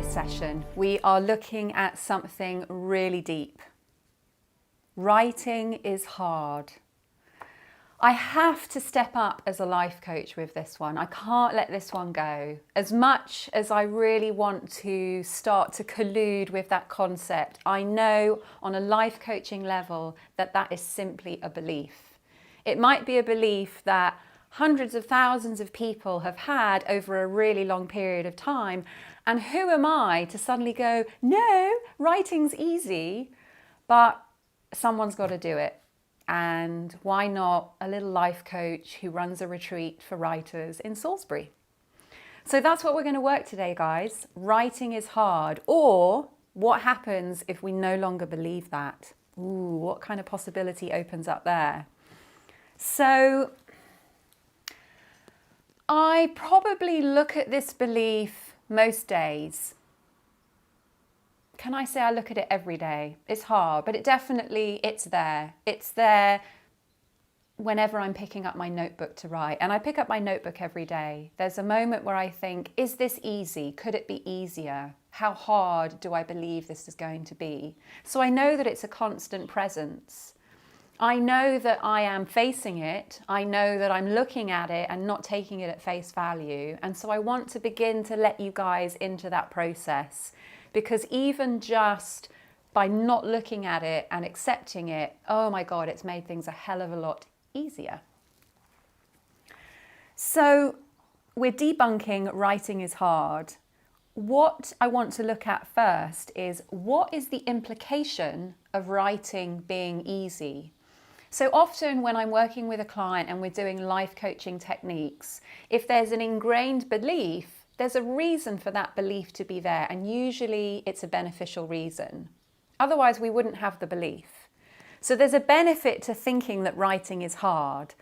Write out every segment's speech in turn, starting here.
this session, we are looking at something really deep. Writing is hard. I have to step up as a life coach with this one. I can't let this one go. As much as I really want to start to collude with that concept, I know on a life coaching level that that is simply a belief. It might be a belief that hundreds of thousands of people have had over a really long period of time. And who am I to suddenly go, no, writing's easy, but someone's got to do it. And why not a little life coach who runs a retreat for writers in Salisbury? So that's what we're going to work today, guys. Writing is hard. Or what happens if we no longer believe that? Ooh, what kind of possibility opens up there? So I probably look at this belief most days. Can I say I look at it every day? It's hard, but it's there. It's there whenever I'm picking up my notebook to write. And I pick up my notebook every day. There's a moment where I think, is this easy? Could it be easier? How hard do I believe this is going to be? So I know that it's a constant presence. I know that I am facing it. I know that I'm looking at it and not taking it at face value. And so I want to begin to let you guys into that process, because even just by not looking at it and accepting it, oh my God, it's made things a hell of a lot easier. So we're debunking writing is hard. What I want to look at first is, what is the implication of writing being easy? So often when I'm working with a client and we're doing life coaching techniques, if there's an ingrained belief, there's a reason for that belief to be there, and usually it's a beneficial reason. Otherwise, we wouldn't have the belief. So there's a benefit to thinking that writing is hard.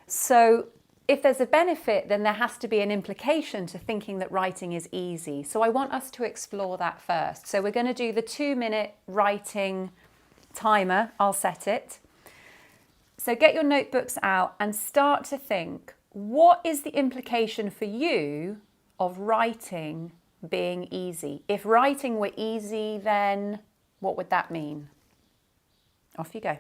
So if there's a benefit, then there has to be an implication to thinking that writing is easy. So I want us to explore that first. So we're going to do the 2-minute writing timer. I'll set it. So get your notebooks out and start to think, what is the implication for you of writing being easy? If writing were easy, then what would that mean? Off you go.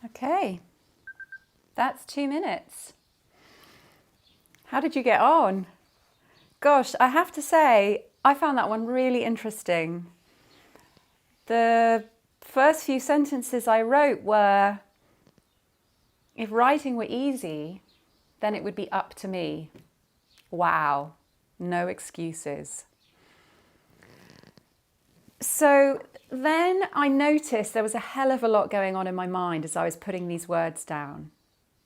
Okay, that's 2 minutes. How did you get on? Gosh, I have to say, I found that one really interesting. The first few sentences I wrote were, if writing were easy, then it would be up to me. Wow. No excuses. So then I noticed there was a hell of a lot going on in my mind as I was putting these words down.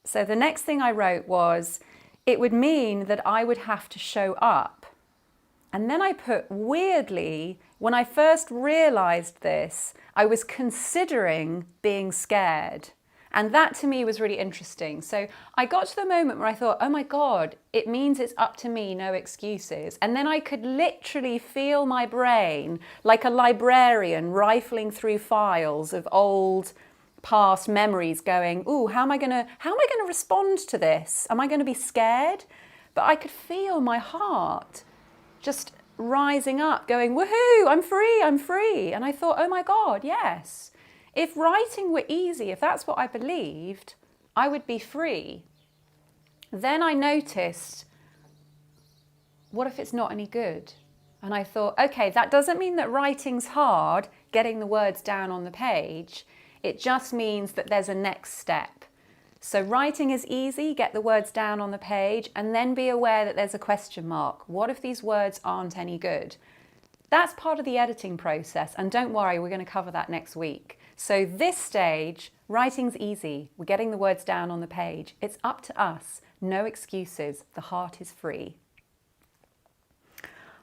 So the next thing I wrote was, it would mean that I would have to show up. And then I put, weirdly, when I first realized this, I was considering being scared. And that to me was really interesting. So I got to the moment where I thought, oh my God, it means it's up to me, no excuses. And then I could literally feel my brain like a librarian rifling through files of old past memories going, ooh, how am I gonna respond to this? Am I gonna be scared? But I could feel my heart just rising up, going, woohoo, I'm free, I'm free. And I thought, oh my God, yes. If writing were easy, if that's what I believed, I would be free. Then I noticed, what if it's not any good? And I thought, okay, that doesn't mean that writing's hard, getting the words down on the page. It just means that there's a next step. So writing is easy, get the words down on the page, and then be aware that there's a question mark. What if these words aren't any good? That's part of the editing process, and don't worry, we're going to cover that next week. So this stage, writing's easy. We're getting the words down on the page. It's up to us. No excuses. The heart is free.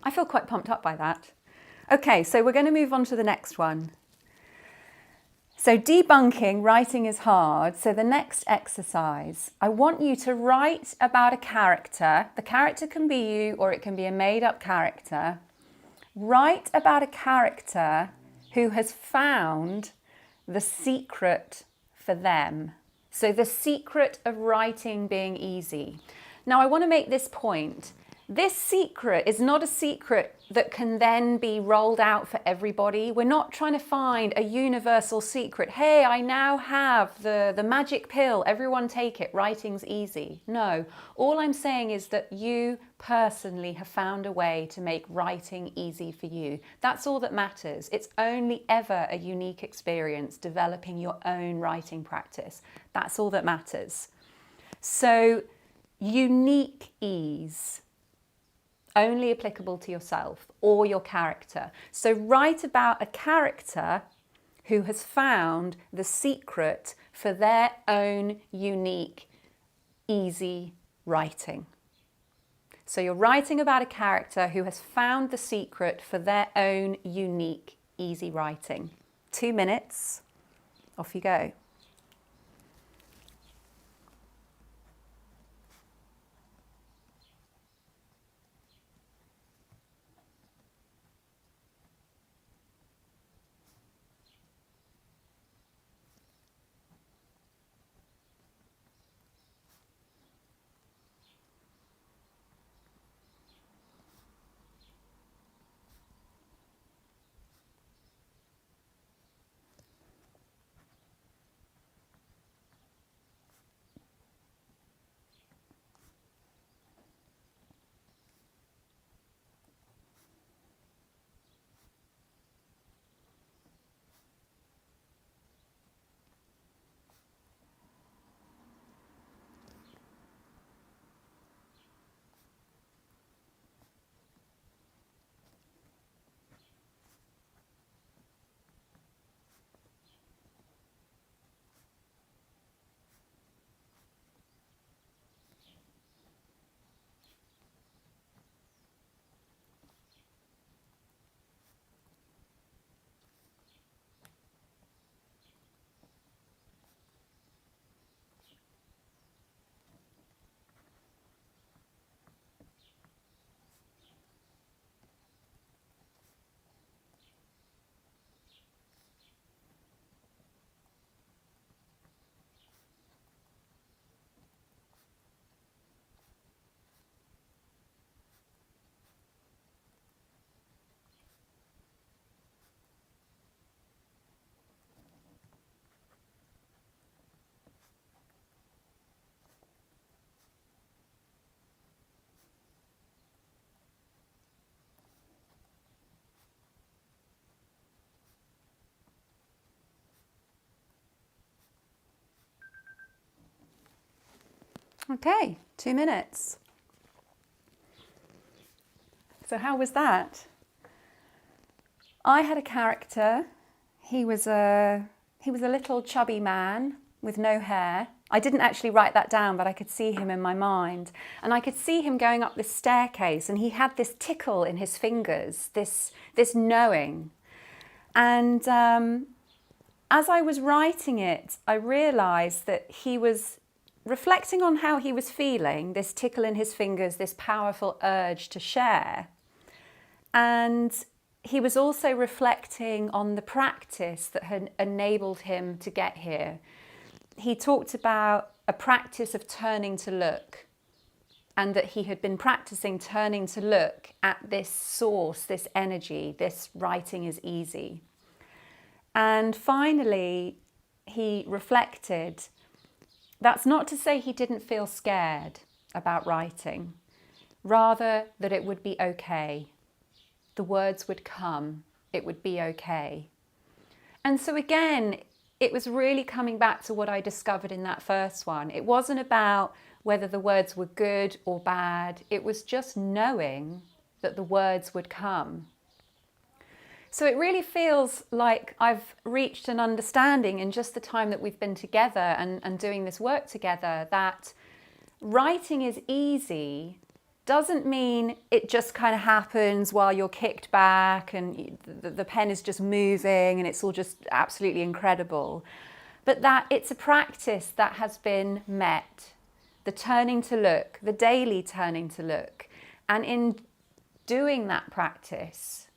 I feel quite pumped up by that. Okay, so we're going to move on to the next one. So debunking, writing is hard. So the next exercise, I want you to write about a character. The character can be you or it can be a made-up character. Write about a character who has found the secret for them. So the secret of writing being easy. Now I want to make this point. This secret is not a secret that can then be rolled out for everybody. We're not trying to find a universal secret. Hey, I now have the magic pill. Everyone take it. Writing's easy. No, all I'm saying is that you personally have found a way to make writing easy for you. That's all that matters. It's only ever a unique experience developing your own writing practice. That's all that matters. So, unique ease. Only applicable to yourself or your character. So write about a character who has found the secret for their own unique, easy writing. So you're writing about a character who has found the secret for their own unique, easy writing. 2 minutes, off you go. Okay, 2 minutes. So how was that? I had a character. He was a little chubby man with no hair. I didn't actually write that down, but I could see him in my mind. And I could see him going up this staircase, and he had this tickle in his fingers, this knowing. And as I was writing it, I realised that he was reflecting on how he was feeling, this tickle in his fingers, this powerful urge to share. And he was also reflecting on the practice that had enabled him to get here. He talked about a practice of turning to look, and that he had been practicing turning to look at this source, this energy, this writing is easy. And finally, he reflected, that's not to say he didn't feel scared about writing, rather that it would be okay. The words would come, it would be okay. And so again, it was really coming back to what I discovered in that first one. It wasn't about whether the words were good or bad. It was just knowing that the words would come. So it really feels like I've reached an understanding in just the time that we've been together and doing this work together, that writing is easy doesn't mean it just kind of happens while you're kicked back and the pen is just moving and it's all just absolutely incredible. But that it's a practice that has been met, the turning to look, the daily turning to look. And in doing that practice,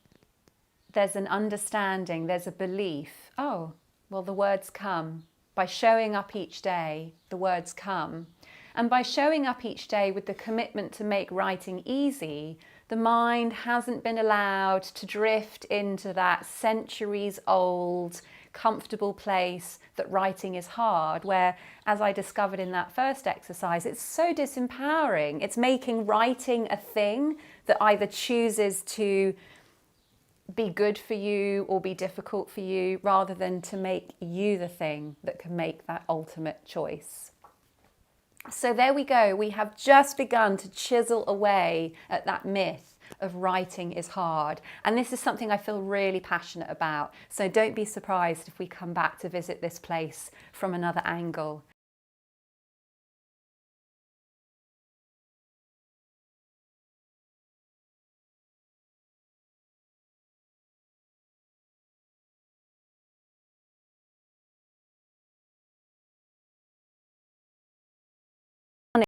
there's an understanding, there's a belief, oh, well, the words come. By showing up each day, the words come. And by showing up each day with the commitment to make writing easy, the mind hasn't been allowed to drift into that centuries-old, comfortable place that writing is hard, where, as I discovered in that first exercise, it's so disempowering. It's making writing a thing that either chooses to be good for you or be difficult for you, rather than to make you the thing that can make that ultimate choice. So there we go. We have just begun to chisel away at that myth of writing is hard. And this is something I feel really passionate about. So don't be surprised if we come back to visit this place from another angle.